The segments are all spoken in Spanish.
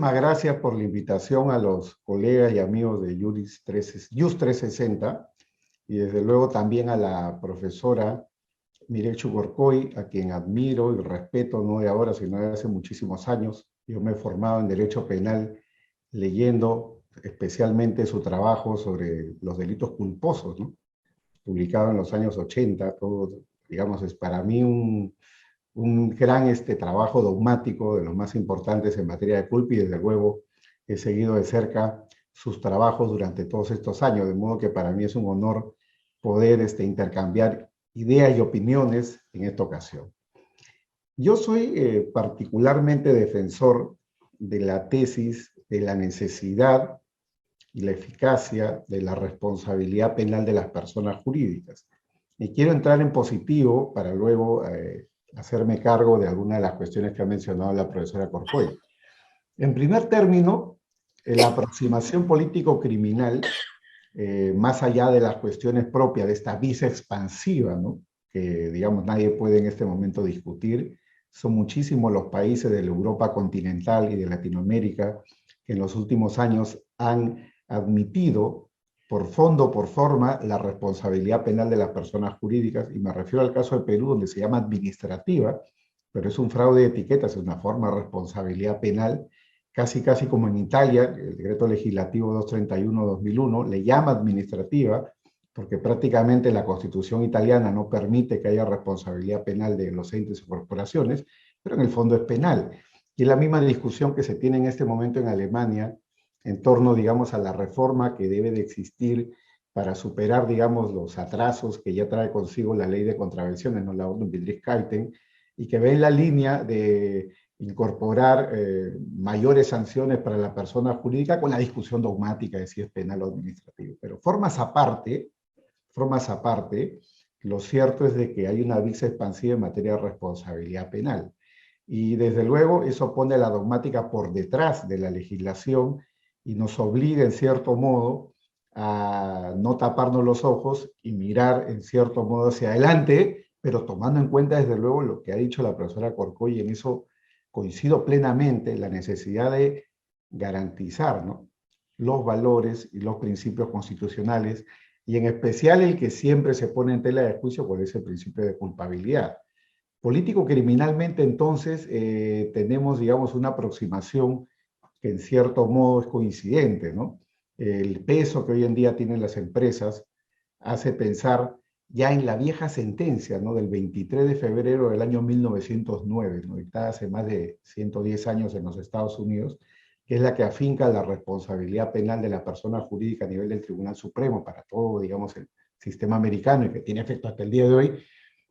muchísimas gracias por la invitación a los colegas y amigos de JUS 360 y desde luego también a la profesora Mireille Chucorcoy, a quien admiro y respeto no de ahora, sino de hace muchísimos años. Yo me he formado en Derecho Penal leyendo especialmente su trabajo sobre los delitos culposos, ¿no? Publicado en los años 80, todo, digamos, es para mí un gran trabajo dogmático de los más importantes en materia de culpa y desde luego he seguido de cerca sus trabajos durante todos estos años, de modo que para mí es un honor poder intercambiar ideas y opiniones en esta ocasión. Yo soy particularmente defensor de la tesis de la necesidad y la eficacia de la responsabilidad penal de las personas jurídicas. Y quiero entrar en positivo para luego hacerme cargo de algunas de las cuestiones que ha mencionado la profesora Corcoy. En primer término, la aproximación político-criminal, más allá de las cuestiones propias de esta visa expansiva, ¿no? Que, digamos, nadie puede en este momento discutir, son muchísimos los países de la Europa continental y de Latinoamérica que en los últimos años han admitido por fondo, por forma, la responsabilidad penal de las personas jurídicas, y me refiero al caso de Perú, donde se llama administrativa, pero es un fraude de etiquetas, es una forma de responsabilidad penal, casi como en Italia, el decreto legislativo 231-2001 le llama administrativa, porque prácticamente la Constitución italiana no permite que haya responsabilidad penal de los entes o corporaciones, pero en el fondo es penal. Y es la misma discusión que se tiene en este momento en Alemania en torno, digamos, a la reforma que debe de existir para superar, digamos, los atrasos que ya trae consigo la ley de contravenciones, no la Ordnungswidrigkeiten, y que ve en la línea de incorporar mayores sanciones para la persona jurídica con la discusión dogmática de si es penal o administrativo. Pero formas aparte, lo cierto es de que hay una visa expansiva en materia de responsabilidad penal. Y desde luego eso pone la dogmática por detrás de la legislación y nos obliga en cierto modo a no taparnos los ojos y mirar en cierto modo hacia adelante, pero tomando en cuenta desde luego lo que ha dicho la profesora Corcoy, y en eso coincido plenamente, la necesidad de garantizar, ¿no?, los valores y los principios constitucionales, y en especial el que siempre se pone en tela de juicio por ese principio de culpabilidad. Político-criminalmente, entonces, tenemos, digamos, una aproximación que en cierto modo es coincidente, ¿no? El peso que hoy en día tienen las empresas hace pensar ya en la vieja sentencia, ¿no?, del 23 de febrero del año 1909, ¿no?, dictada hace más de 110 años en los Estados Unidos, que es la que afinca la responsabilidad penal de la persona jurídica a nivel del Tribunal Supremo para todo, digamos, el sistema americano, y que tiene efecto hasta el día de hoy,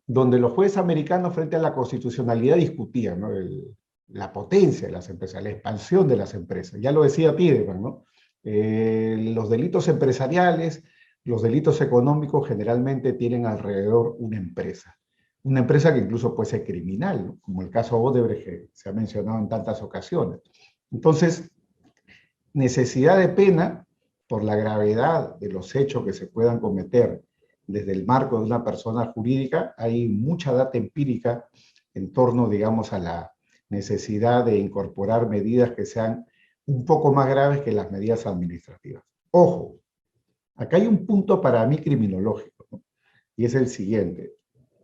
donde los jueces americanos frente a la constitucionalidad discutían, ¿no?, la potencia de las empresas, la expansión de las empresas. Ya lo decía Tiedemann, ¿no? Los delitos empresariales, los delitos económicos generalmente tienen alrededor una empresa que incluso puede ser criminal, ¿no?, como el caso Odebrecht, que se ha mencionado en tantas ocasiones. Entonces, necesidad de pena por la gravedad de los hechos que se puedan cometer desde el marco de una persona jurídica. Hay mucha data empírica en torno, digamos, a la necesidad de incorporar medidas que sean un poco más graves que las medidas administrativas. Ojo, acá hay un punto para mí criminológico, ¿no?, y es el siguiente.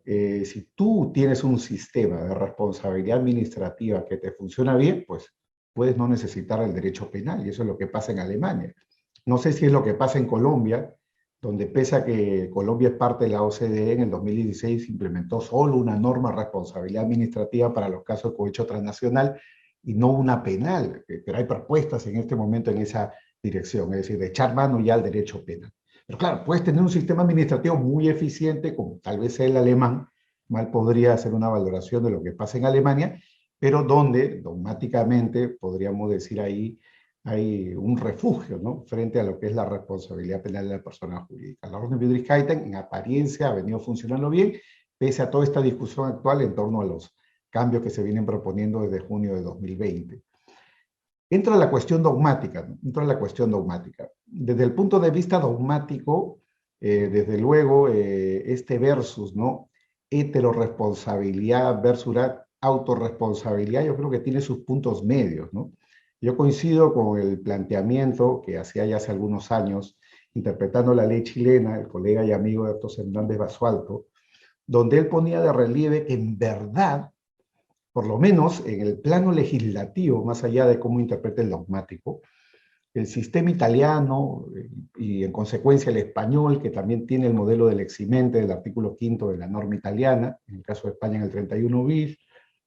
Si tú tienes un sistema de responsabilidad administrativa que te funciona bien, pues puedes no necesitar el derecho penal, y eso es lo que pasa en Alemania. No sé si es lo que pasa en Colombia, donde pese a que Colombia es parte de la OCDE, en el 2016 implementó solo una norma de responsabilidad administrativa para los casos de cohecho transnacional y no una penal, pero hay propuestas en este momento en esa dirección, es decir, de echar mano ya al derecho penal. Pero claro, puedes tener un sistema administrativo muy eficiente, como tal vez sea el alemán, mal podría hacer una valoración de lo que pasa en Alemania, pero donde dogmáticamente, podríamos decir ahí, hay un refugio, ¿no?, frente a lo que es la responsabilidad penal de la persona jurídica. La Ordnungswidrigkeiten en apariencia ha venido funcionando bien, pese a toda esta discusión actual en torno a los cambios que se vienen proponiendo desde junio de 2020. Entra la cuestión dogmática, ¿no? Desde el punto de vista dogmático, desde luego, este versus, ¿no?, heteroresponsabilidad versus autorresponsabilidad, yo creo que tiene sus puntos medios, ¿no? Yo coincido con el planteamiento que hacía ya hace algunos años, interpretando la ley chilena, el colega y amigo Héctor Hernández Basualto, donde él ponía de relieve que en verdad, por lo menos en el plano legislativo, más allá de cómo interpreta el dogmático, el sistema italiano y en consecuencia el español, que también tiene el modelo del eximente del artículo quinto de la norma italiana, en el caso de España en el 31 bis,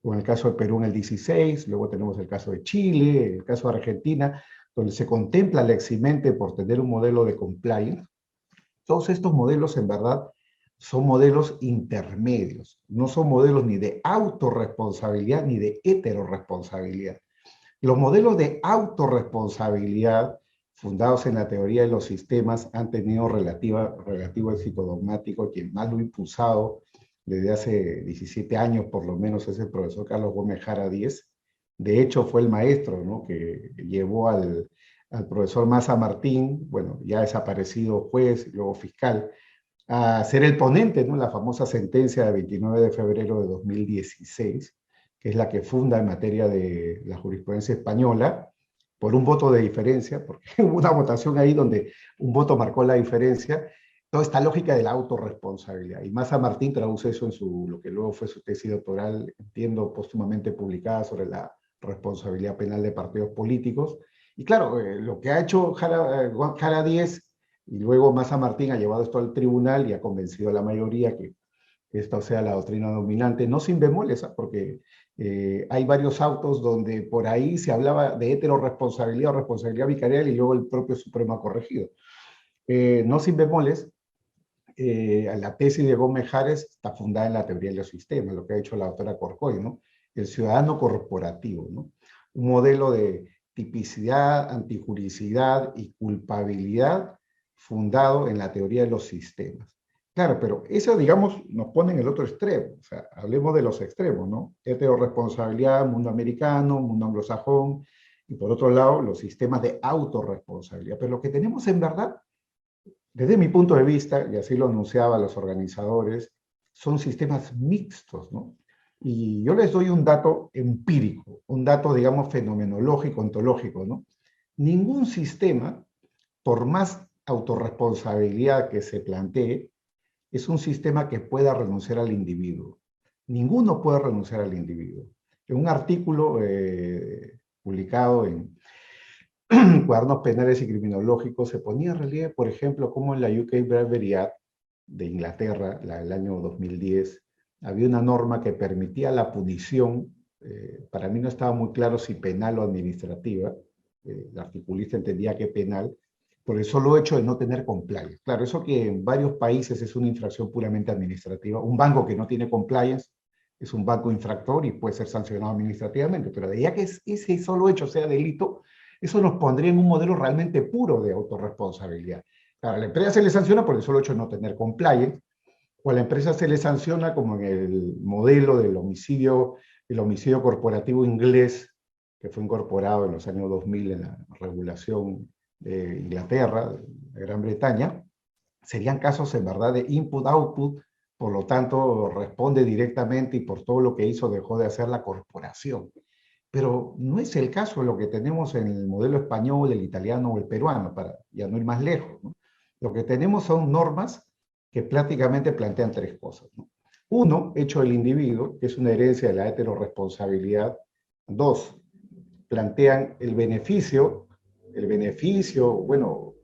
o en el caso de Perú en el 16, luego tenemos el caso de Chile, el caso de Argentina, donde se contempla el eximente por tener un modelo de compliance. Todos estos modelos en verdad son modelos intermedios, no son modelos ni de autorresponsabilidad ni de heteroresponsabilidad. Los modelos de autorresponsabilidad fundados en la teoría de los sistemas han tenido relativo éxito dogmático. Quien más lo ha impulsado desde hace 17 años por lo menos es el profesor Carlos Gómez Jara Díez. De hecho fue el maestro, ¿no?, que llevó al profesor Maza Martín, bueno, ya desaparecido juez y luego fiscal, a ser el ponente, ¿no?, la famosa sentencia de 29 de febrero de 2016, que es la que funda en materia de la jurisprudencia española, por un voto de diferencia, porque hubo una votación ahí donde un voto marcó la diferencia, toda esta lógica de la autorresponsabilidad. Y Maza Martín traduce eso en lo que luego fue su tesis doctoral, entiendo, póstumamente publicada sobre la responsabilidad penal de partidos políticos. Y claro, lo que ha hecho Jara Díez y luego Maza Martín ha llevado esto al tribunal y ha convencido a la mayoría que esta sea la doctrina dominante, no sin bemoles, porque hay varios autos donde por ahí se hablaba de heteroresponsabilidad o responsabilidad vicarial y luego el propio Supremo ha corregido. No sin bemoles, la tesis de Gómez Jares está fundada en la teoría de los sistemas, lo que ha hecho la doctora Corcoy, ¿no? El ciudadano corporativo, ¿no? Un modelo de tipicidad, antijuricidad y culpabilidad fundado en la teoría de los sistemas. Claro, pero eso, digamos, nos pone en el otro extremo. O sea, hablemos de los extremos, ¿no? Heteroresponsabilidad, mundo americano, mundo anglosajón, y por otro lado, los sistemas de autorresponsabilidad. Pero lo que tenemos en verdad, desde mi punto de vista, y así lo anunciaban los organizadores, son sistemas mixtos, ¿no? Y yo les doy un dato empírico, un dato, digamos, fenomenológico, ontológico, ¿no? Ningún sistema, por más autorresponsabilidad que se plantee, es un sistema que pueda renunciar al individuo. Ninguno puede renunciar al individuo. En un artículo publicado en Cuadernos Penales y Criminológicos se ponía en relieve, por ejemplo, cómo en la UK Bribery Act de Inglaterra, del año 2010, había una norma que permitía la punición, para mí no estaba muy claro si penal o administrativa, el articulista entendía que penal, por el solo hecho de no tener compliance. Claro, eso que en varios países es una infracción puramente administrativa. Un banco que no tiene compliance es un banco infractor y puede ser sancionado administrativamente, pero de ya que ese solo hecho sea delito, eso nos pondría en un modelo realmente puro de autorresponsabilidad. Claro, a la empresa se le sanciona por el solo hecho de no tener compliance, o a la empresa se le sanciona como en el modelo del homicidio corporativo inglés, que fue incorporado en los años 2000 en la regulación de Inglaterra, de Gran Bretaña. Serían casos en verdad de input-output, por lo tanto responde directamente y por todo lo que hizo dejó de hacer la corporación. Pero no es el caso de lo que tenemos en el modelo español, el italiano o el peruano, para ya no ir más lejos, ¿no? Lo que tenemos son normas que prácticamente plantean tres cosas, ¿no? Uno, hecho del individuo, que es una herencia de la heteroresponsabilidad. Dos, plantean el beneficio, bueno,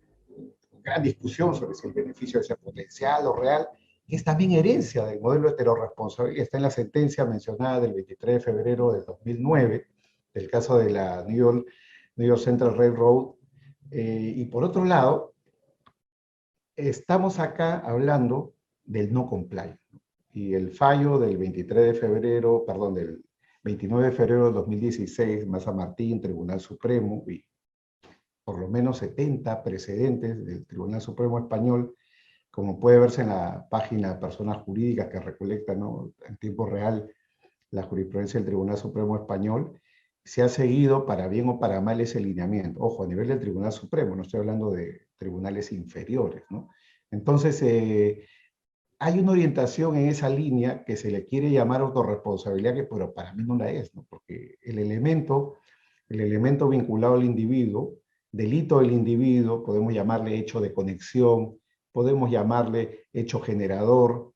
gran discusión sobre si el beneficio es potencial o real, que es también herencia del modelo heteroresponsabilidad. Está en la sentencia mencionada del 23 de febrero del 2009, del caso de la New York Central Railroad. Y por otro lado, estamos acá hablando del no comply. Y el fallo del 23 de febrero, perdón, del 29 de febrero de 2016, Maza Martín, Tribunal Supremo, y por lo menos 70 precedentes del Tribunal Supremo Español, como puede verse en la página de Personas Jurídicas que recolecta, ¿no?, en tiempo real la jurisprudencia del Tribunal Supremo Español, se ha seguido para bien o para mal ese lineamiento. Ojo, a nivel del Tribunal Supremo, no estoy hablando de tribunales inferiores, ¿no? Entonces, hay una orientación en esa línea que se le quiere llamar autorresponsabilidad, pero para mí no la es, ¿no? Porque el elemento el elemento vinculado al individuo, delito del individuo, podemos llamarle hecho de conexión, podemos llamarle hecho generador,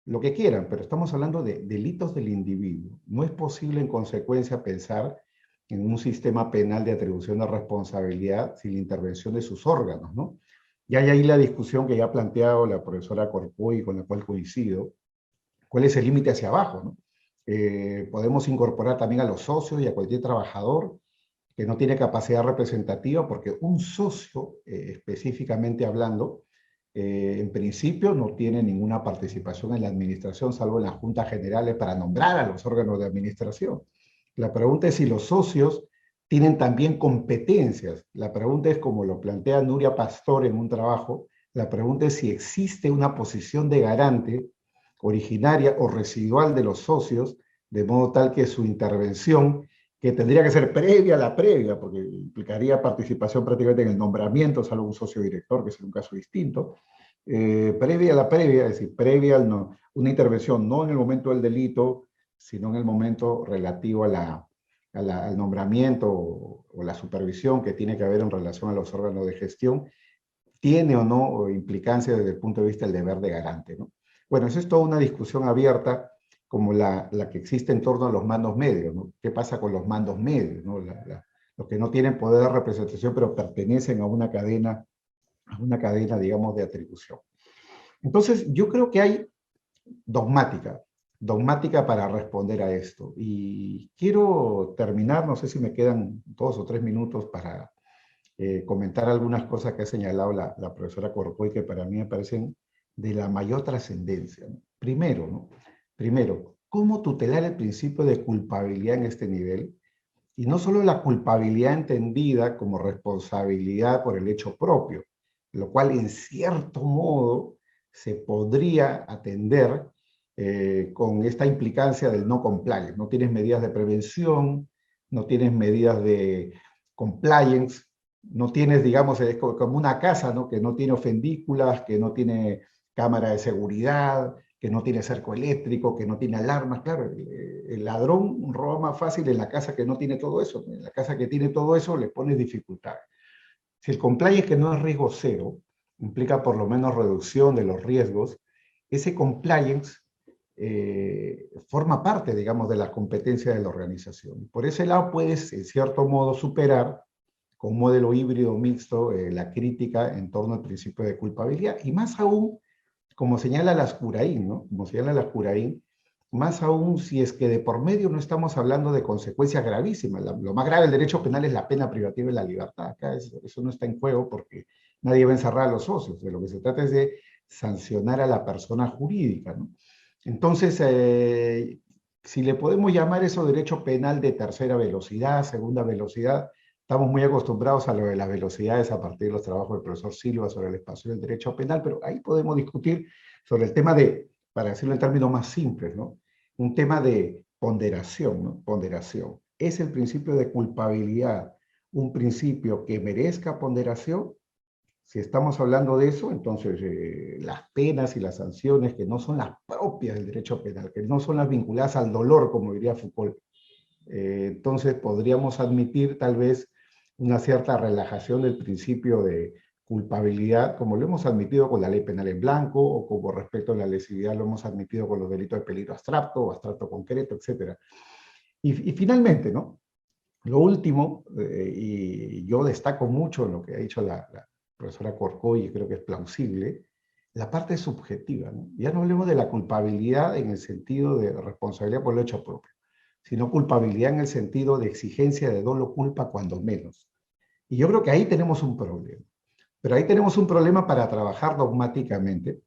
lo que quieran, pero estamos hablando de delitos del individuo. No es posible, en consecuencia, pensar en un sistema penal de atribución de responsabilidad sin la intervención de sus órganos, ¿no? Y hay ahí la discusión que ya ha planteado la profesora Corcoy, con la cual coincido, cuál es el límite hacia abajo, ¿no? Podemos incorporar también a los socios y a cualquier trabajador que no tiene capacidad representativa, porque un socio, específicamente hablando, en principio no tiene ninguna participación en la administración, salvo en las juntas generales para nombrar a los órganos de administración. La pregunta es si los socios tienen también competencias. La pregunta es, como lo plantea Nuria Pastor en un trabajo, la pregunta es si existe una posición de garante originaria o residual de los socios, de modo tal que su intervención, que tendría que ser previa a la previa, porque implicaría participación prácticamente en el nombramiento, salvo un socio director, que sería un caso distinto, previa a la previa, es decir, previa una intervención, no en el momento del delito, sino en el momento relativo al nombramiento o la supervisión que tiene que haber en relación a los órganos de gestión, tiene o no implicancia desde el punto de vista del deber de garante, ¿no? Bueno, eso es toda una discusión abierta, como la que existe en torno a los mandos medios, ¿no? ¿Qué pasa con los mandos medios, ¿no? Los que no tienen poder de representación, pero pertenecen a una cadena, digamos, de atribución. Entonces, yo creo que hay dogmática para responder a esto. Y quiero terminar, no sé si me quedan 2 o 3 minutos para comentar algunas cosas que ha señalado la profesora Corcoy, que para mí me parecen de la mayor trascendencia, ¿no? Primero, ¿no? Primero, ¿cómo tutelar el principio de culpabilidad en este nivel? Y no solo la culpabilidad entendida como responsabilidad por el hecho propio, lo cual en cierto modo se podría atender con esta implicancia del no compliance. No tienes medidas de prevención, no tienes medidas de compliance, no tienes, digamos, es como una casa, ¿no? Que no tiene ofendículas, que no tiene cámara de seguridad, que no tiene cerco eléctrico, que no tiene alarmas. Claro, el ladrón roba más fácil en la casa que no tiene todo eso. En la casa que tiene todo eso le pones dificultades. Si el compliance, que no es riesgo cero, implica por lo menos reducción de los riesgos, ese compliance forma parte, digamos, de la competencia de la organización. Por ese lado puedes, en cierto modo, superar con un modelo híbrido mixto la crítica en torno al principio de culpabilidad, y más aún, como señala Lascurain, ¿no? Como señala Lascurain, más aún si es que de por medio no estamos hablando de consecuencias gravísimas. Lo más grave del derecho penal es la pena privativa de la libertad. Acá eso no está en juego porque nadie va a encerrar a los socios. De lo que se trata es de sancionar a la persona jurídica, ¿no? Entonces, si le podemos llamar eso derecho penal de tercera velocidad, segunda velocidad, estamos muy acostumbrados a lo de las velocidades a partir de los trabajos del profesor Silva sobre el espacio del derecho penal, pero ahí podemos discutir sobre el tema de, para decirlo en términos más simples, ¿no? Un tema de ponderación, ¿no? Ponderación. ¿Es el principio de culpabilidad un principio que merezca ponderación? Si estamos hablando de eso, entonces las penas y las sanciones que no son las propias del derecho penal, que no son las vinculadas al dolor, como diría Foucault, entonces podríamos admitir tal vez una cierta relajación del principio de culpabilidad, como lo hemos admitido con la ley penal en blanco, o como respecto a la lesividad lo hemos admitido con los delitos de peligro abstracto o abstracto concreto, etc. Y finalmente, ¿no? Lo último, y yo destaco mucho en lo que ha dicho la profesora Corcoy, y creo que es plausible, la parte subjetiva, ¿no? Ya no hablemos de la culpabilidad en el sentido de responsabilidad por el hecho propio, sino culpabilidad en el sentido de exigencia de dolo culpa cuando menos. Y yo creo que ahí tenemos un problema. Pero ahí tenemos un problema para trabajar dogmáticamente,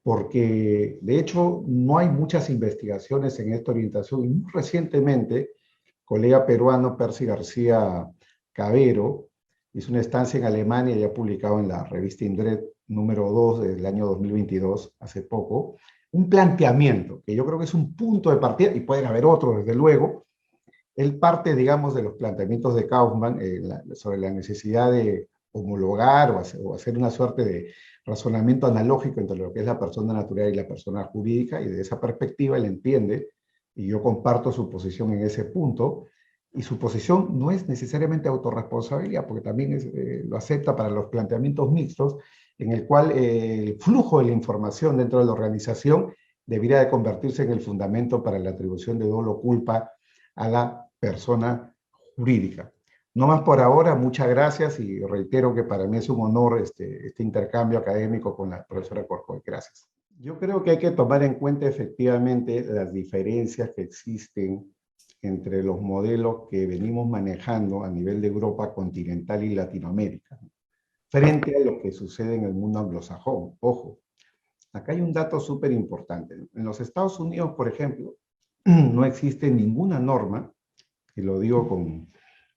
porque de hecho no hay muchas investigaciones en esta orientación, y muy recientemente, colega peruano Percy García Cavero hizo una estancia en Alemania y ha publicado en la revista Indred número 2 del año 2022, hace poco, un planteamiento que yo creo que es un punto de partida, y pueden haber otros desde luego. Él parte, digamos, de los planteamientos de Kaufman sobre la necesidad de homologar o hacer una suerte de razonamiento analógico entre lo que es la persona natural y la persona jurídica, y de esa perspectiva él entiende, y yo comparto su posición en ese punto, y su posición no es necesariamente autorresponsabilidad, porque también lo acepta para los planteamientos mixtos, en el cual el flujo de la información dentro de la organización debería de convertirse en el fundamento para la atribución de dolo o culpa a la persona jurídica. No más por ahora, muchas gracias y reitero que para mí es un honor este intercambio académico con la profesora Corcoy. Gracias. Yo creo que hay que tomar en cuenta efectivamente las diferencias que existen entre los modelos que venimos manejando a nivel de Europa continental y Latinoamérica, frente a lo que sucede en el mundo anglosajón. Ojo, acá hay un dato súper importante. En los Estados Unidos, por ejemplo, no existe ninguna norma, y lo digo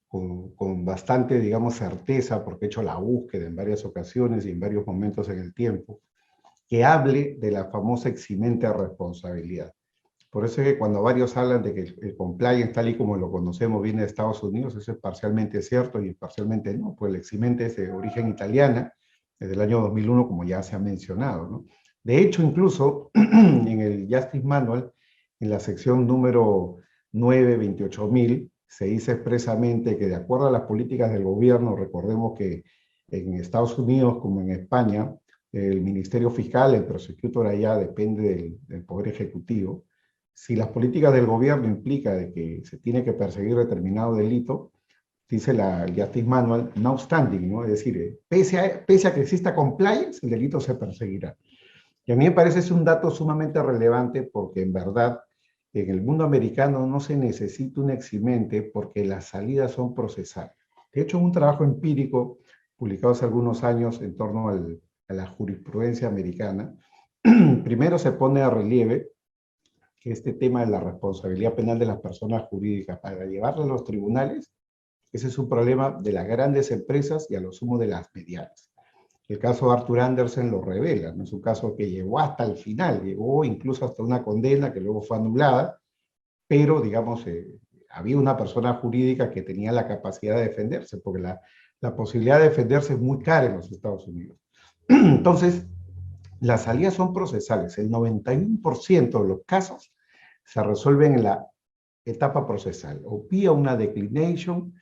con bastante, digamos, certeza, porque he hecho la búsqueda en varias ocasiones y en varios momentos en el tiempo, que hable de la famosa eximente de responsabilidad. Por eso es que cuando varios hablan de que el compliance, tal y como lo conocemos, viene de Estados Unidos, eso es parcialmente cierto y parcialmente no, pues el eximente es de origen italiana, desde el año 2001, como ya se ha mencionado, ¿no? De hecho, incluso en el Justice Manual, en la sección número 9, 28.000, se dice expresamente que de acuerdo a las políticas del gobierno, recordemos que en Estados Unidos como en España, el Ministerio Fiscal, el prosecutor allá depende del Poder Ejecutivo. Si las políticas del gobierno implican de que se tiene que perseguir determinado delito, dice el Justice Manual, no obstante, ¿no? Es decir, pese a que exista compliance, el delito se perseguirá. Y a mí me parece es un dato sumamente relevante porque en verdad en el mundo americano no se necesita un eximente porque las salidas son procesales. De hecho, un trabajo empírico publicado hace algunos años en torno a la jurisprudencia americana, primero se pone a relieve que este tema de la responsabilidad penal de las personas jurídicas para llevarlo a los tribunales, ese es un problema de las grandes empresas y a lo sumo de las medianas. El caso de Arthur Andersen lo revela, ¿no? Es un caso que llegó hasta el final, llegó incluso hasta una condena que luego fue anulada, pero, digamos, había una persona jurídica que tenía la capacidad de defenderse, porque la posibilidad de defenderse es muy cara en los Estados Unidos. Entonces, las salidas son procesales. El 91% de los casos se resuelven en la etapa procesal, o vía una declination,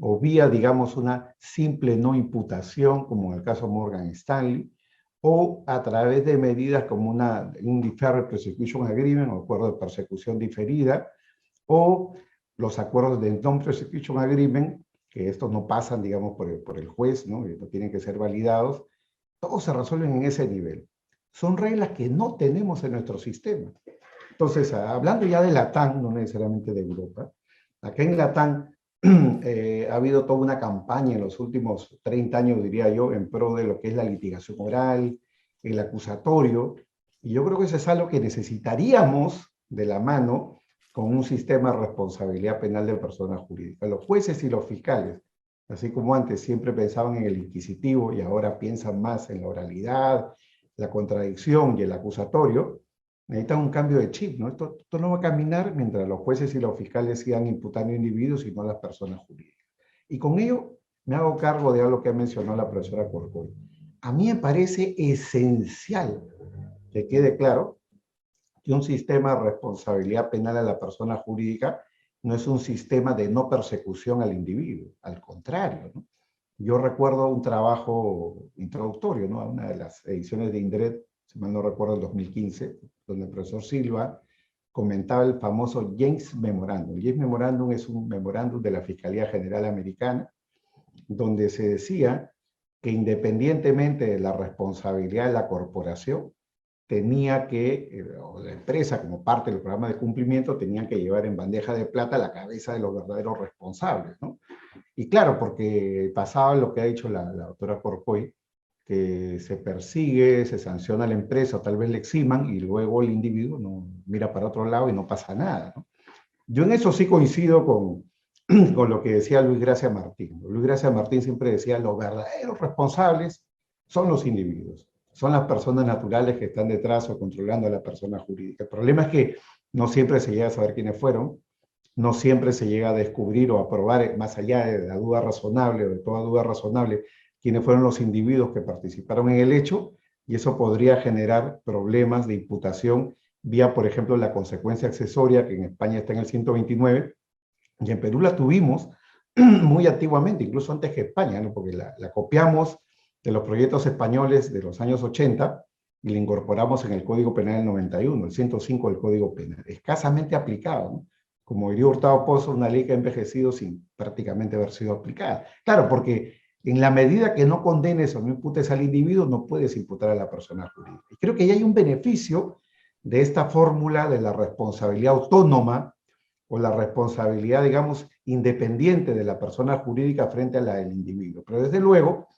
o vía, digamos, una simple no imputación, como en el caso Morgan Stanley, o a través de medidas como un Deferred Prosecution Agreement, o acuerdo de persecución diferida, o los acuerdos de Non-Prosecution Agreement, que estos no pasan, digamos, por el juez, ¿no? No tienen que ser validados, todos se resuelven en ese nivel. Son reglas que no tenemos en nuestro sistema. Entonces, hablando ya de Latam, no necesariamente de Europa, acá en Latam ha habido toda una campaña en los últimos 30 años, diría yo, en pro de lo que es la litigación oral, el acusatorio, y yo creo que eso es algo que necesitaríamos de la mano con un sistema de responsabilidad penal de personas jurídicas. Los jueces y los fiscales, así como antes siempre pensaban en el inquisitivo y ahora piensan más en la oralidad, la contradicción y el acusatorio, necesitan un cambio de chip, ¿no? Esto no va a caminar mientras los jueces y los fiscales sigan imputando individuos y no las personas jurídicas. Y con ello me hago cargo de algo que mencionó la profesora Corcoy. A mí me parece esencial que quede claro que un sistema de responsabilidad penal a la persona jurídica no es un sistema de no persecución al individuo, al contrario, ¿no? Yo recuerdo un trabajo introductorio, ¿no? A una de las ediciones de INDRED, si mal no recuerdo, el 2015, donde el profesor Silva comentaba el famoso James Memorandum. El James Memorandum es un memorándum de la Fiscalía General Americana, donde se decía que independientemente de la responsabilidad de la corporación, tenía que, o la empresa como parte del programa de cumplimiento, tenían que llevar en bandeja de plata la cabeza de los verdaderos responsables, ¿no? Y claro, porque pasaba lo que ha dicho la doctora Corcoy, que se persigue, se sanciona a la empresa, o tal vez le eximan, y luego el individuo no mira para otro lado y no pasa nada, ¿no? Yo en eso sí coincido con lo que decía Luis Gracia Martín. Luis Gracia Martín siempre decía, los verdaderos responsables son los individuos, son las personas naturales que están detrás o controlando a la persona jurídica. El problema es que no siempre se llega a saber quiénes fueron, no siempre se llega a descubrir o a probar, más allá de la duda razonable o de toda duda razonable, quiénes fueron los individuos que participaron en el hecho, y eso podría generar problemas de imputación vía, por ejemplo, la consecuencia accesoria, que en España está en el 129, Y en Perú la tuvimos muy antiguamente, incluso antes que España, ¿no? Porque la copiamos de los proyectos españoles de los años 80 y la incorporamos en el Código Penal del 91, el 105 del Código Penal, escasamente aplicado, ¿no? Como diría Hurtado Pozo, una ley que ha envejecido sin prácticamente haber sido aplicada. Claro, porque en la medida que no condenes o no imputes al individuo, no puedes imputar a la persona jurídica. Y creo que ya hay un beneficio de esta fórmula de la responsabilidad autónoma o la responsabilidad, digamos, independiente de la persona jurídica frente a la del individuo. Pero desde luego,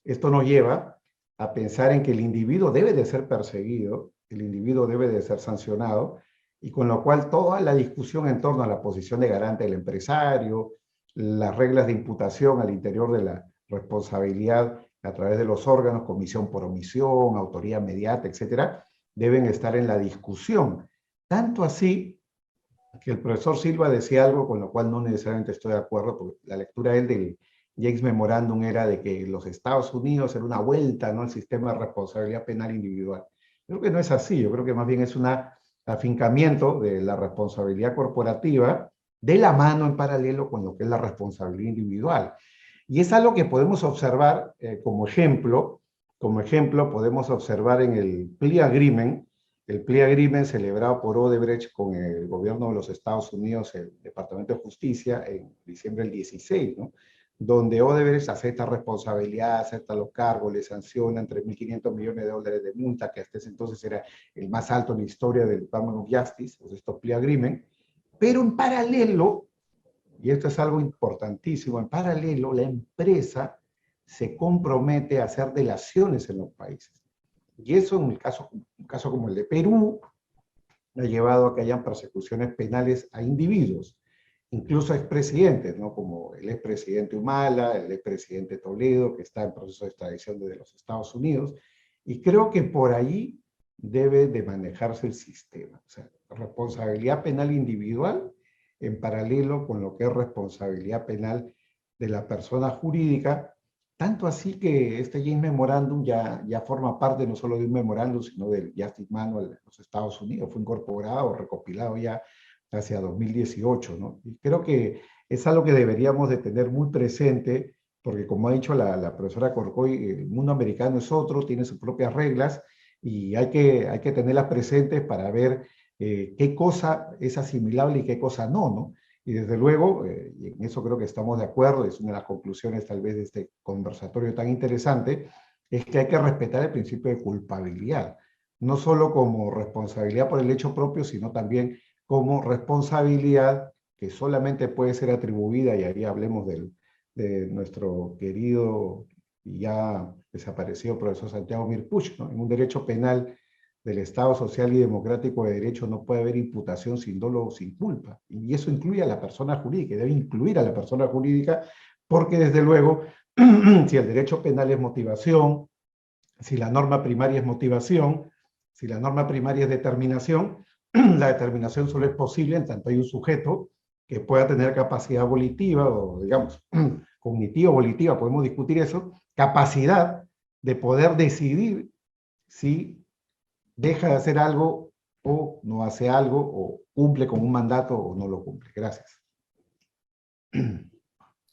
esto nos lleva a pensar en que el individuo debe de ser perseguido, el individuo debe de ser sancionado, y con lo cual toda la discusión en torno a la posición de garante del empresario, las reglas de imputación al interior de la responsabilidad a través de los órganos, comisión por omisión, autoría mediata, etcétera, deben estar en la discusión. Tanto así que el profesor Silva decía algo con lo cual no necesariamente estoy de acuerdo, porque la lectura de él del James Memorandum era de que los Estados Unidos era una vuelta, ¿no?, al sistema de responsabilidad penal individual. Creo que no es así, yo creo que más bien es un afincamiento de la responsabilidad corporativa de la mano en paralelo con lo que es la responsabilidad individual. Y es algo que podemos observar como ejemplo podemos observar en el plea agreement celebrado por Odebrecht con el gobierno de los Estados Unidos, el Departamento de Justicia, en diciembre del 16, ¿no?, donde Odebrecht acepta responsabilidad, acepta los cargos, le sancionan $3.500 millones de multa, que hasta ese entonces era el más alto en la historia del Department of Justice, pues estos plea agreement, pero en paralelo, y esto es algo importantísimo, en paralelo la empresa se compromete a hacer delaciones en los países. Y eso en un caso como el de Perú ha llevado a que hayan persecuciones penales a individuos, incluso a expresidentes, ¿no?, como el expresidente Humala, el expresidente Toledo, que está en proceso de extradición desde los Estados Unidos, y creo que por ahí debe de manejarse el sistema. O sea, responsabilidad penal individual en paralelo con lo que es responsabilidad penal de la persona jurídica, tanto así que este James Memorandum ya forma parte no solo de un memorándum, sino del Justice Manual de los Estados Unidos, fue incorporado, recopilado ya hacia 2018, ¿no? Y creo que es algo que deberíamos de tener muy presente, porque como ha dicho la profesora Corcoy, el mundo americano es otro, tiene sus propias reglas, y hay que tenerlas presentes para ver qué cosa es asimilable y qué cosa no, ¿no? Y desde luego, y en eso creo que estamos de acuerdo, es una de las conclusiones tal vez de este conversatorio tan interesante, es que hay que respetar el principio de culpabilidad, no solo como responsabilidad por el hecho propio, sino también como responsabilidad que solamente puede ser atribuida, y ahí hablemos de nuestro querido y ya desaparecido profesor Santiago Mirpuch, ¿no? En un derecho penal del Estado Social y Democrático de Derecho no puede haber imputación sin dolo o sin culpa. Y eso incluye a la persona jurídica, debe incluir a la persona jurídica, porque desde luego, si el derecho penal es motivación, si la norma primaria es motivación, si la norma primaria es determinación, la determinación solo es posible en tanto hay un sujeto que pueda tener capacidad volitiva o, digamos, cognitiva o volitiva, podemos discutir eso, capacidad de poder decidir si deja de hacer algo o no hace algo, o cumple con un mandato o no lo cumple. Gracias.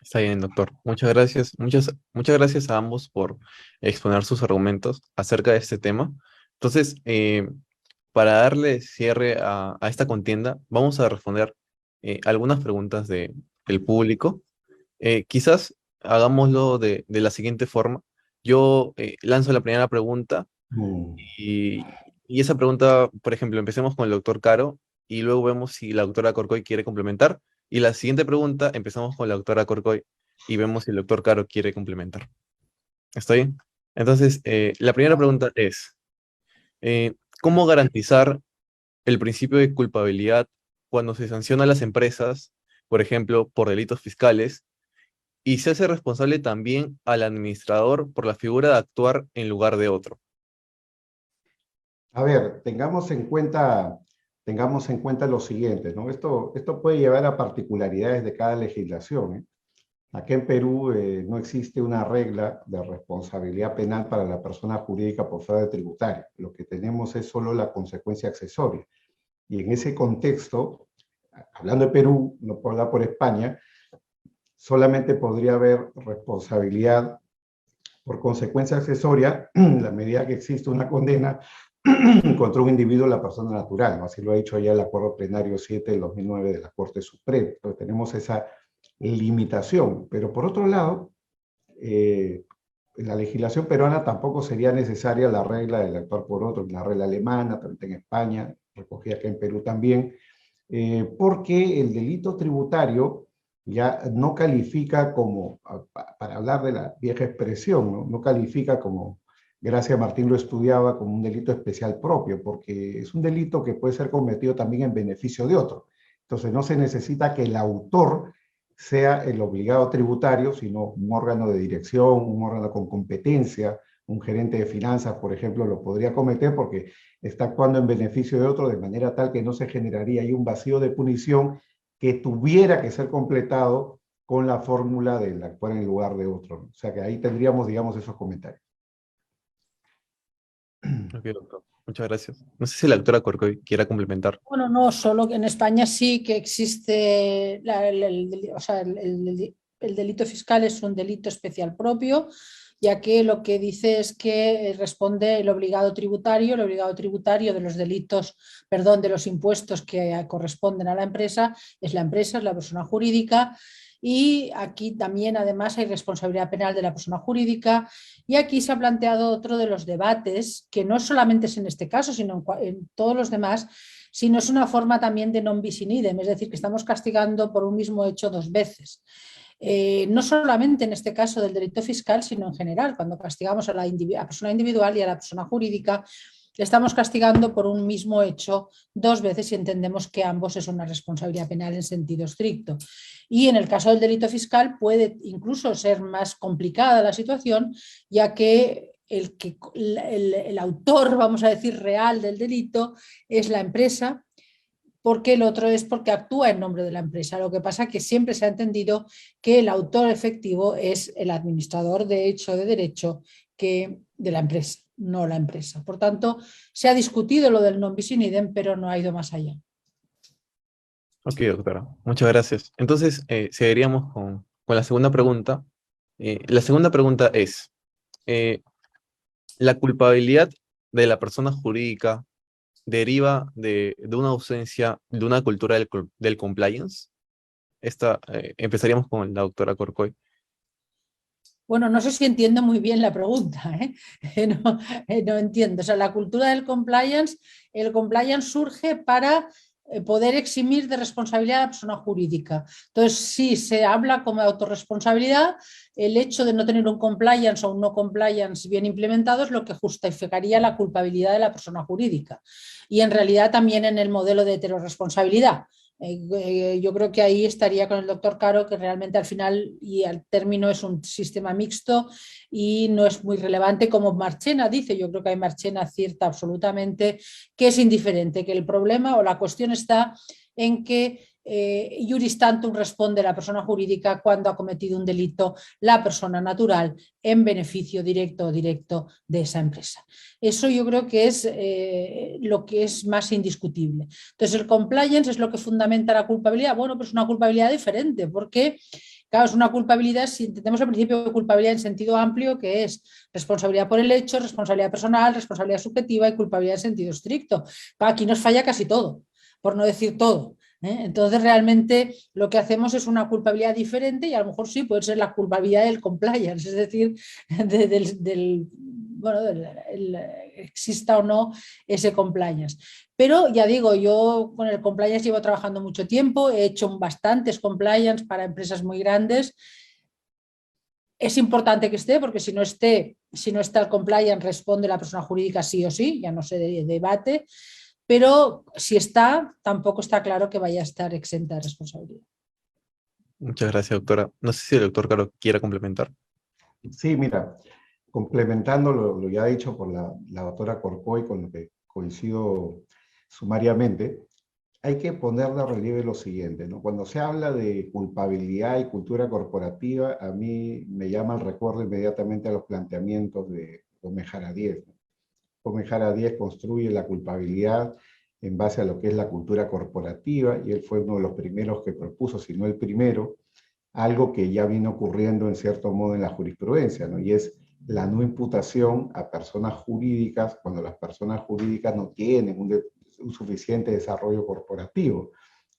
Está bien, doctor. Muchas gracias. Muchas gracias a ambos por exponer sus argumentos acerca de este tema. Entonces, para darle cierre a esta contienda, vamos a responder algunas preguntas del público. Quizás hagámoslo de la siguiente forma. Yo lanzo la primera pregunta y esa pregunta, por ejemplo, empecemos con el doctor Caro y luego vemos si la doctora Corcoy quiere complementar. Y la siguiente pregunta, empezamos con la doctora Corcoy y vemos si el doctor Caro quiere complementar. ¿Está bien? Entonces, la primera pregunta es, ¿cómo garantizar el principio de culpabilidad cuando se sanciona a las empresas, por ejemplo, por delitos fiscales, y se hace responsable también al administrador por la figura de actuar en lugar de otro? A ver, tengamos en cuenta lo siguiente, ¿no? Esto puede llevar a particularidades de cada legislación, ¿eh? Aquí en Perú no existe una regla de responsabilidad penal para la persona jurídica por fraude tributario. Lo que tenemos es solo la consecuencia accesoria. Y en ese contexto, hablando de Perú, no puedo hablar por España, solamente podría haber responsabilidad por consecuencia accesoria en la medida que existe una condena contra un individuo, la persona natural, ¿no? Así lo ha dicho ya el Acuerdo Plenario 7 del 2009 de la Corte Suprema. Entonces tenemos esa limitación, pero por otro lado, en la legislación peruana tampoco sería necesaria la regla del actuar por otro, la regla alemana, también en España, recogida acá en Perú también, porque el delito tributario ya no califica como, para hablar de la vieja expresión, no califica como, Gracia Martín lo estudiaba, como un delito especial propio, porque es un delito que puede ser cometido también en beneficio de otro. Entonces no se necesita que el autor sea el obligado tributario, sino un órgano de dirección, un órgano con competencia, un gerente de finanzas, por ejemplo, lo podría cometer porque está actuando en beneficio de otro de manera tal que no se generaría ahí un vacío de punición que tuviera que ser completado con la fórmula del actuar en lugar de otro, ¿no? O sea que ahí tendríamos, digamos, esos comentarios. Ok, doctor. Muchas gracias. No sé si la doctora Corcoy quiera complementar. Bueno, no, solo que en España sí que existe o sea, el delito fiscal es un delito especial propio, ya que lo que dice es que responde el obligado tributario de los delitos, perdón, de los impuestos que corresponden a la empresa, es la persona jurídica, y aquí también además hay responsabilidad penal de la persona jurídica, y aquí se ha planteado otro de los debates, que no solamente es en este caso, sino en todos los demás, sino es una forma también de non bis in idem, es decir, que estamos castigando por un mismo hecho dos veces. No solamente en este caso del delito fiscal, sino en general, cuando castigamos a la persona individual y a la persona jurídica, le estamos castigando por un mismo hecho dos veces y entendemos que ambos es una responsabilidad penal en sentido estricto. Y en el caso del delito fiscal puede incluso ser más complicada la situación, ya que el autor, vamos a decir, real del delito es la empresa, porque el otro es porque actúa en nombre de la empresa. Lo que pasa es que siempre se ha entendido que el autor efectivo es el administrador de hecho de derecho de la empresa, no la empresa. Por tanto, se ha discutido lo del non bis in idem, pero no ha ido más allá. Ok, doctora. Muchas gracias. Entonces, seguiríamos con la segunda pregunta. La segunda pregunta es, eh, ¿la culpabilidad de la persona jurídica deriva de una ausencia de una cultura del compliance? Empezaríamos con la doctora Corcoy. Bueno, no sé si entiendo muy bien la pregunta, ¿eh? No, no entiendo. O sea, la cultura del compliance, el compliance surge para poder eximir de responsabilidad a la persona jurídica. Entonces, sí, se habla como de autorresponsabilidad, el hecho de no tener un compliance o un no compliance bien implementado es lo que justificaría la culpabilidad de la persona jurídica. Y en realidad también en el modelo de heteroresponsabilidad. Yo creo que ahí estaría con el doctor Caro, que realmente al final y al término es un sistema mixto y no es muy relevante como Marchena dice. Yo creo que hay Marchena cierta absolutamente que es indiferente, que el problema o la cuestión está en que juris tantum responde la persona jurídica cuando ha cometido un delito la persona natural en beneficio directo o directo de esa empresa. Eso yo creo que es lo que es más indiscutible. Entonces el compliance es lo que fundamenta la culpabilidad. Bueno, pues es una culpabilidad diferente porque claro, es una culpabilidad, si entendemos el principio de culpabilidad en sentido amplio, que es responsabilidad por el hecho, responsabilidad personal, responsabilidad subjetiva y culpabilidad en sentido estricto. Aquí nos falla casi todo, por no decir todo. Entonces realmente lo que hacemos es una culpabilidad diferente y a lo mejor sí puede ser la culpabilidad del compliance, es decir, exista o no ese compliance. Pero ya digo, yo con el compliance llevo trabajando mucho tiempo, he hecho bastantes compliance para empresas muy grandes. Es importante que esté, porque si no está el compliance, responde la persona jurídica sí o sí, ya no se debate, pero si está, tampoco está claro que vaya a estar exenta de responsabilidad. Muchas gracias, doctora. No sé si el doctor Caro quiera complementar. Sí, mira, complementando lo ya dicho por la doctora Corcoy, con lo que coincido sumariamente, hay que poner de relieve lo siguiente, ¿no? Cuando se habla de culpabilidad y cultura corporativa, a mí me llama el recuerdo inmediatamente a los planteamientos de Gómez Jara Díez, ¿no? Gómez Jara Díez construye la culpabilidad en base a lo que es la cultura corporativa, y él fue uno de los primeros que propuso, si no el primero, algo que ya viene ocurriendo en cierto modo en la jurisprudencia, ¿no? Y es la no imputación a personas jurídicas cuando las personas jurídicas no tienen un suficiente desarrollo corporativo.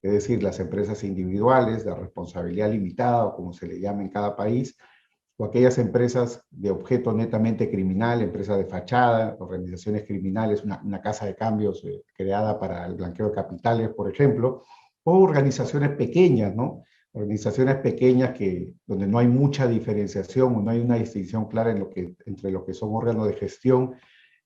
Es decir, las empresas individuales de responsabilidad limitada, o como se le llama en cada país, o aquellas empresas de objeto netamente criminal, empresas de fachada, organizaciones criminales, una casa de cambios creada para el blanqueo de capitales, por ejemplo, o organizaciones pequeñas, ¿no? Organizaciones pequeñas donde no hay mucha diferenciación o no hay una distinción clara entre lo que son órganos de gestión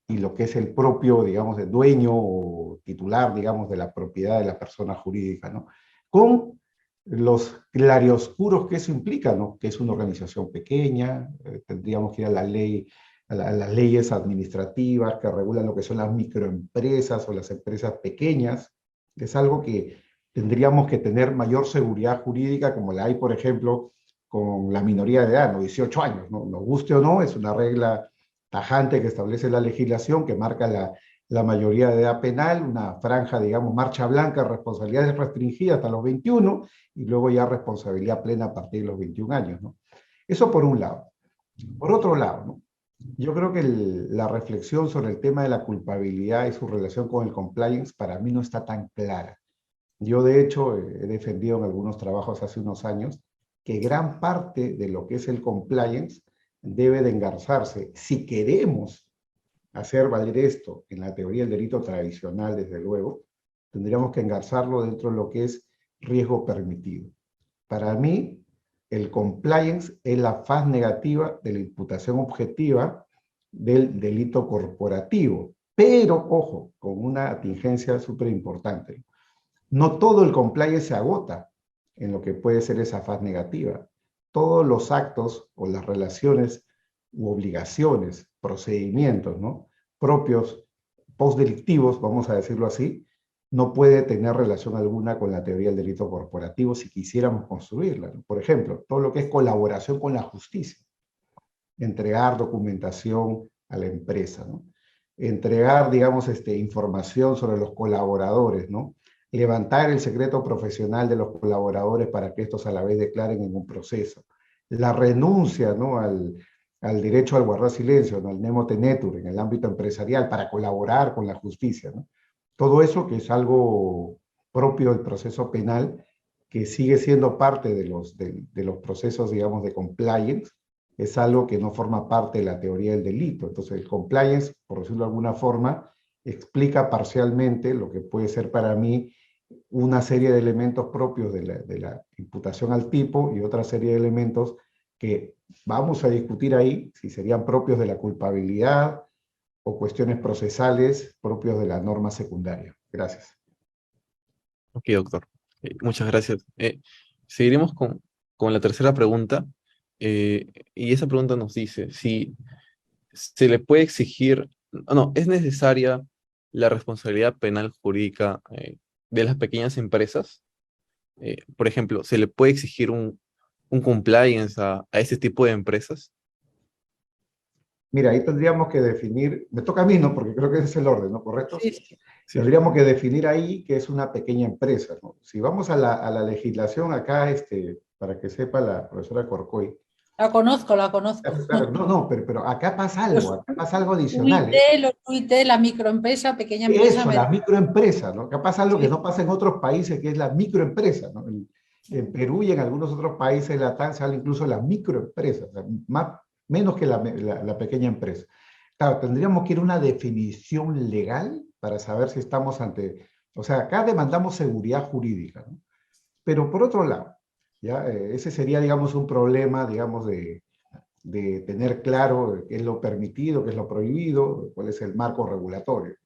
y lo que es el propio, digamos, el dueño o titular, digamos, de la propiedad de la persona jurídica, ¿no? Con los claroscuros que eso implica, ¿no? Que es una organización pequeña, tendríamos que ir a la ley, a las leyes administrativas que regulan lo que son las microempresas o las empresas pequeñas, que es algo que tendríamos que tener mayor seguridad jurídica, como la hay, por ejemplo, con la minoría de edad, ¿no? 18 años, ¿no? Nos guste o no, es una regla tajante que establece la legislación, que marca la mayoría de edad penal, una franja, digamos, marcha blanca, responsabilidades restringidas hasta los 21, y luego ya responsabilidad plena a partir de los 21 años, ¿no? Eso por un lado. Por otro lado, ¿no? Yo creo que la reflexión sobre el tema de la culpabilidad y su relación con el compliance para mí no está tan clara. Yo, de hecho, he defendido en algunos trabajos hace unos años que gran parte de lo que es el compliance debe de engarzarse. Si queremos hacer valer esto en la teoría del delito tradicional, desde luego, tendríamos que engarzarlo dentro de lo que es riesgo permitido. Para mí, el compliance es la faz negativa de la imputación objetiva del delito corporativo. Pero, ojo, con una atingencia súper importante. No todo el compliance se agota en lo que puede ser esa faz negativa. Todos los actos o las relaciones u obligaciones, procedimientos, ¿no?, propios postdelictivos, vamos a decirlo así, no puede tener relación alguna con la teoría del delito corporativo si quisiéramos construirla, ¿no? Por ejemplo, todo lo que es colaboración con la justicia, entregar documentación a la empresa, ¿no? Entregar, digamos, información sobre los colaboradores, ¿no? Levantar el secreto profesional de los colaboradores para que estos a la vez declaren en un proceso. La renuncia, ¿no?, al derecho al guardar silencio, ¿no?, al nemo tenetur en el ámbito empresarial para colaborar con la justicia, ¿no? Todo eso, que es algo propio del proceso penal, que sigue siendo parte de los procesos, digamos, de compliance, es algo que no forma parte de la teoría del delito. Entonces, el compliance, por decirlo de alguna forma, explica parcialmente lo que puede ser para mí una serie de elementos propios de la imputación al tipo y otra serie de elementos que vamos a discutir ahí, si serían propios de la culpabilidad o cuestiones procesales propios de la norma secundaria. Gracias. Ok, doctor. Muchas gracias. Seguiremos con la tercera pregunta. Y esa pregunta nos dice si se le puede exigir, no, ¿es necesaria la responsabilidad penal jurídica de las pequeñas empresas? Por ejemplo, ¿se le puede exigir un compliance a ese tipo de empresas? Mira, ahí tendríamos que definir, me toca a mí, ¿no?, porque creo que ese es el orden, ¿no?, ¿correcto? Sí, sí. Tendríamos que definir ahí qué es una pequeña empresa, ¿no? Si vamos a la legislación acá, para que sepa la profesora Corcoy. La conozco, la conozco. Claro, no, pero acá pasa algo adicional. Los UIT, la microempresa, pequeña empresa. Eso, la microempresa, ¿no? Acá pasa algo que no pasa en otros países, que es la microempresa, ¿no? En Perú y en algunos otros países de la TAN se habla incluso de la microempresa, o sea, menos que la pequeña empresa. Claro, tendríamos que ir a una definición legal para saber si estamos ante... O sea, acá demandamos seguridad jurídica, ¿no? Pero por otro lado, ¿ya? Ese sería, digamos, un problema, digamos, de tener claro qué es lo permitido, qué es lo prohibido, cuál es el marco regulatorio.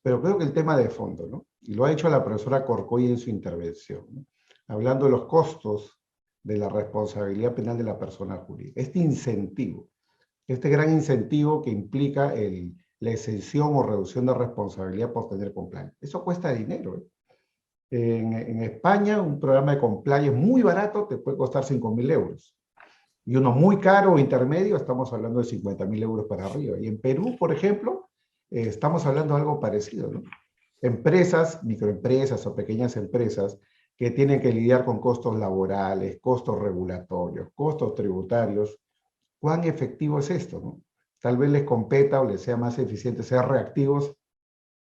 Pero creo que el tema de fondo, ¿no?, y lo ha hecho la profesora Corcoy en su intervención, ¿no?, hablando de los costos de la responsabilidad penal de la persona jurídica. Este gran incentivo que implica la exención o reducción de responsabilidad por tener compliance. Eso cuesta dinero, ¿eh? En España, un programa de compliance muy barato te puede costar 5.000 euros. Y uno muy caro o intermedio, estamos hablando de 50.000 euros para arriba. Y en Perú, por ejemplo, estamos hablando de algo parecido, ¿no? empresas, microempresas o pequeñas empresas que tienen que lidiar con costos laborales, costos regulatorios, costos tributarios, ¿cuán efectivo es esto, no? Tal vez les competa o les sea más eficiente ser reactivos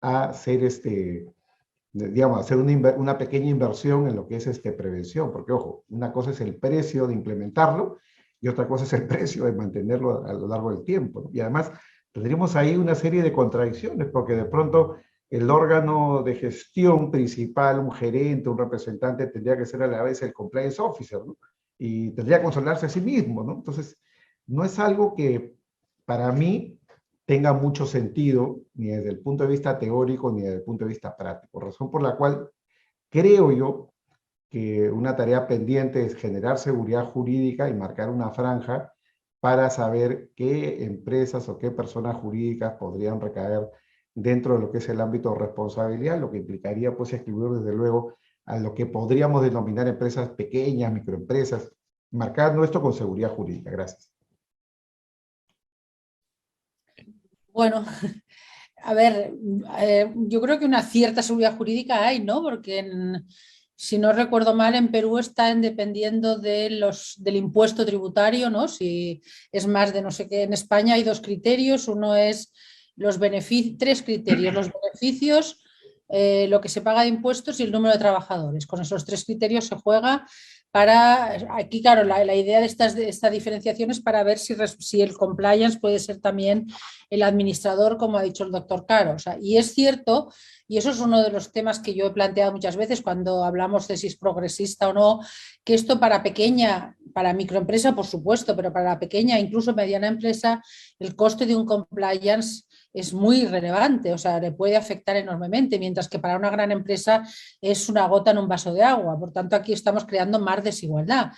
a hacer digamos, hacer una pequeña inversión en lo que es prevención, porque ojo, una cosa es el precio de implementarlo y otra cosa es el precio de mantenerlo a lo largo del tiempo, ¿no? Y además tendríamos ahí una serie de contradicciones, porque de pronto el órgano de gestión principal, un gerente, un representante, tendría que ser a la vez el compliance officer, ¿no? Y tendría que controlarse a sí mismo, ¿no? Entonces, no es algo que para mí tenga mucho sentido, ni desde el punto de vista teórico, ni desde el punto de vista práctico, razón por la cual creo yo que una tarea pendiente es generar seguridad jurídica y marcar una franja para saber qué empresas o qué personas jurídicas podrían recaer dentro de lo que es el ámbito de responsabilidad, lo que implicaría pues excluir desde luego a lo que podríamos denominar empresas pequeñas, microempresas, marcando esto con seguridad jurídica. Gracias. Bueno, a ver, yo creo que una cierta seguridad jurídica hay, ¿no? Porque si no recuerdo mal, en Perú están dependiendo del impuesto tributario, ¿no? Si es más de no sé qué. En España hay dos criterios. Uno es tres criterios: los beneficios, lo que se paga de impuestos y el número de trabajadores. Con esos tres criterios se juega aquí, claro, la idea de esta diferenciación es para ver si el compliance puede ser también el administrador, como ha dicho el doctor Caro. O sea, y es cierto, y eso es uno de los temas que yo he planteado muchas veces cuando hablamos de si es progresista o no, que esto para microempresa, por supuesto, pero para la pequeña, incluso mediana empresa, el coste de un compliance es muy relevante, o sea, le puede afectar enormemente, mientras que para una gran empresa es una gota en un vaso de agua. Por tanto, aquí estamos creando más desigualdad.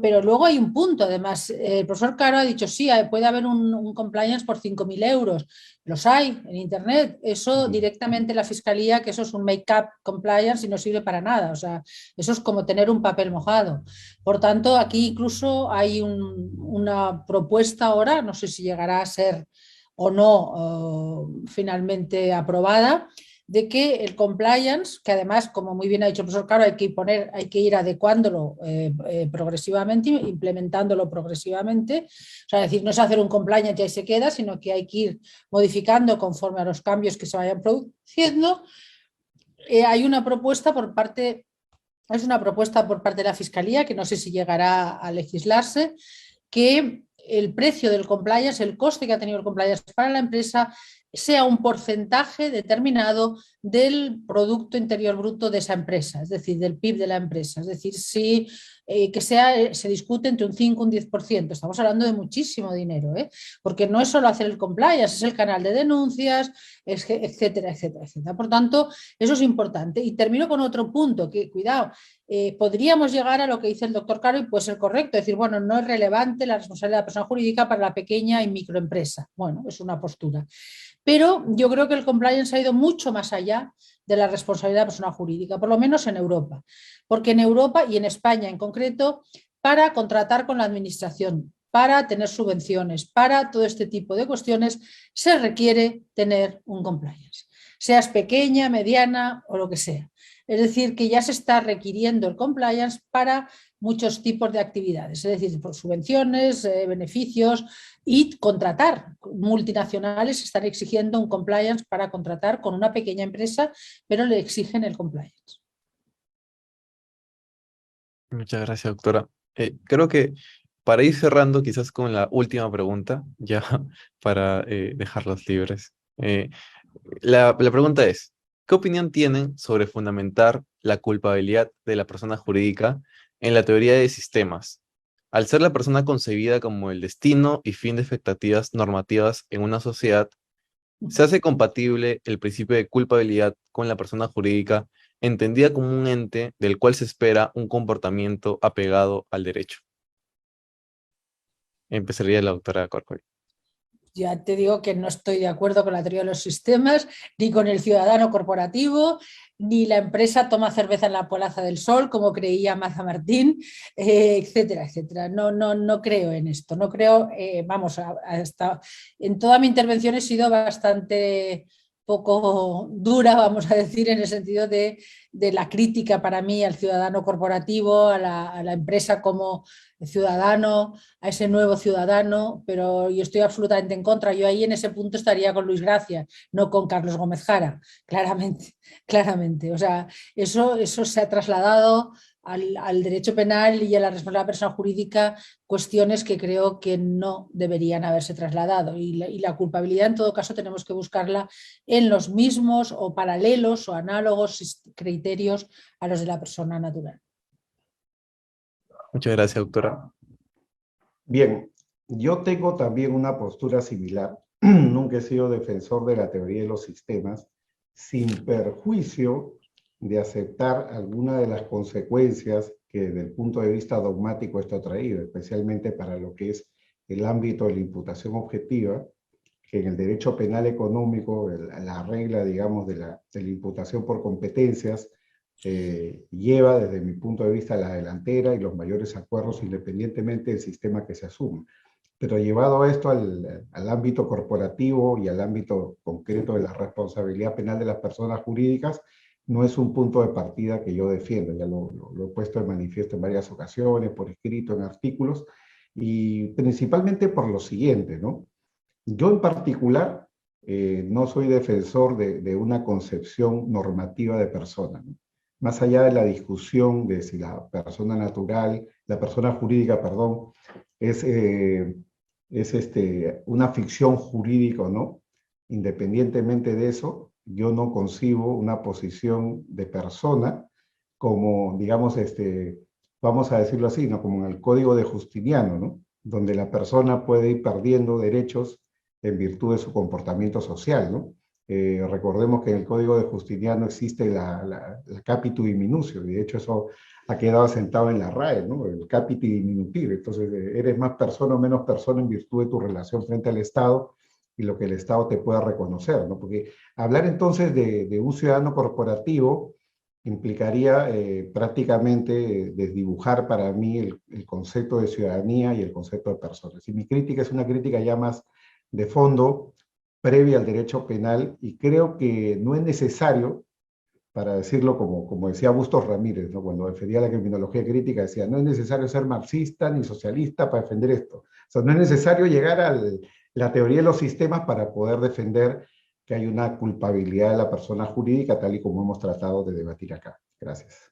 Pero luego hay un punto, además, el profesor Caro ha dicho, sí, puede haber un compliance por 5.000 euros. Los hay en Internet. Eso directamente la Fiscalía, que eso es un make-up compliance y no sirve para nada. O sea, eso es como tener un papel mojado. Por tanto, aquí incluso hay una propuesta ahora, no sé si llegará a ser o no finalmente aprobada, de que el compliance, que además, como muy bien ha dicho el profesor Caro, hay que ir adecuándolo progresivamente, implementándolo progresivamente. O sea, es decir, no es hacer un compliance y ahí se queda, sino que hay que ir modificando conforme a los cambios que se vayan produciendo. Hay una propuesta por parte de la Fiscalía, que no sé si llegará a legislarse, que el precio del compliance, el coste que ha tenido el compliance para la empresa, sea un porcentaje determinado del Producto Interior Bruto de esa empresa, es decir, del PIB de la empresa. Es decir, se discute entre un 5 y un 10%. Estamos hablando de muchísimo dinero, porque no es solo hacer el compliance, es el canal de denuncias, etcétera, etcétera, etcétera. Por tanto, eso es importante. Y termino con otro punto, que cuidado, podríamos llegar a lo que dice el doctor Caro y puede ser correcto, decir, bueno, no es relevante la responsabilidad de la persona jurídica para la pequeña y microempresa. Bueno, es una postura. Pero yo creo que el compliance ha ido mucho más allá de la responsabilidad de la persona jurídica, por lo menos en Europa. Porque en Europa y en España en concreto, para contratar con la administración, para tener subvenciones, para todo este tipo de cuestiones, se requiere tener un compliance. Seas pequeña, mediana o lo que sea. Es decir, que ya se está requiriendo el compliance para muchos tipos de actividades, es decir, por subvenciones, beneficios y contratar. Multinacionales están exigiendo un compliance para contratar con una pequeña empresa, pero le exigen el compliance. Muchas gracias, doctora. Creo que para ir cerrando quizás con la última pregunta, ya para dejarlos libres. La pregunta es, ¿qué opinión tienen sobre fundamentar la culpabilidad de la persona jurídica en la teoría de sistemas? Al ser la persona concebida como el destino y fin de expectativas normativas en una sociedad, ¿se hace compatible el principio de culpabilidad con la persona jurídica entendida como un ente del cual se espera un comportamiento apegado al derecho? Empezaría la doctora Corcoy. Ya te digo que no estoy de acuerdo con la teoría de los sistemas, ni con el ciudadano corporativo, ni la empresa toma cerveza en la Plaza del Sol, como creía Maza Martín, etcétera, etcétera. No creo en esto. No creo, en toda mi intervención he sido bastante poco dura, vamos a decir, en el sentido de la crítica para mí al ciudadano corporativo, a la empresa como ciudadano, a ese nuevo ciudadano, pero yo estoy absolutamente en contra. Yo ahí en ese punto estaría con Luis Gracia, no con Carlos Gómez Jara, claramente, claramente. O sea, eso se ha trasladado al derecho penal y a la responsabilidad de la persona jurídica, cuestiones que creo que no deberían haberse trasladado. Y la culpabilidad, en todo caso, tenemos que buscarla en los mismos o paralelos o análogos criterios a los de la persona natural. Muchas gracias, doctora. Bien, yo tengo también una postura similar. Nunca he sido defensor de la teoría de los sistemas, sin perjuicio de aceptar alguna de las consecuencias que desde el punto de vista dogmático esto ha traído, especialmente para lo que es el ámbito de la imputación objetiva, que en el derecho penal económico, la regla, digamos, de la imputación por competencias, lleva desde mi punto de vista la delantera y los mayores acuerdos independientemente del sistema que se asume. Pero llevado esto al ámbito corporativo y al ámbito concreto de la responsabilidad penal de las personas jurídicas, no es un punto de partida que yo defiendo. Ya lo he puesto de manifiesto en varias ocasiones, por escrito, en artículos, y principalmente por lo siguiente, ¿no? Yo en particular no soy defensor de una concepción normativa de persona, ¿no? Más allá de la discusión de si la persona natural, la persona jurídica, perdón, es una ficción jurídica o no, independientemente de eso, yo no concibo una posición de persona como, digamos, vamos a decirlo así, ¿no? Como en el Código de Justiniano, ¿no? Donde la persona puede ir perdiendo derechos en virtud de su comportamiento social, ¿no? Recordemos que en el Código de Justiniano existe la capitu diminutio, y de hecho eso ha quedado asentado en la RAE, ¿no? El capiti diminutir. Entonces, eres más persona o menos persona en virtud de tu relación frente al Estado y lo que el Estado te pueda reconocer, ¿no? Porque hablar entonces de un ciudadano corporativo implicaría prácticamente desdibujar para mí el concepto de ciudadanía y el concepto de personas. Y mi crítica es una crítica ya más de fondo, previa al derecho penal, y creo que no es necesario, para decirlo como decía Bustos Ramírez, ¿no? Cuando defendía la criminología crítica, decía, no es necesario ser marxista ni socialista para defender esto. O sea, no es necesario llegar a la teoría de los sistemas para poder defender que hay una culpabilidad de la persona jurídica, tal y como hemos tratado de debatir acá. Gracias.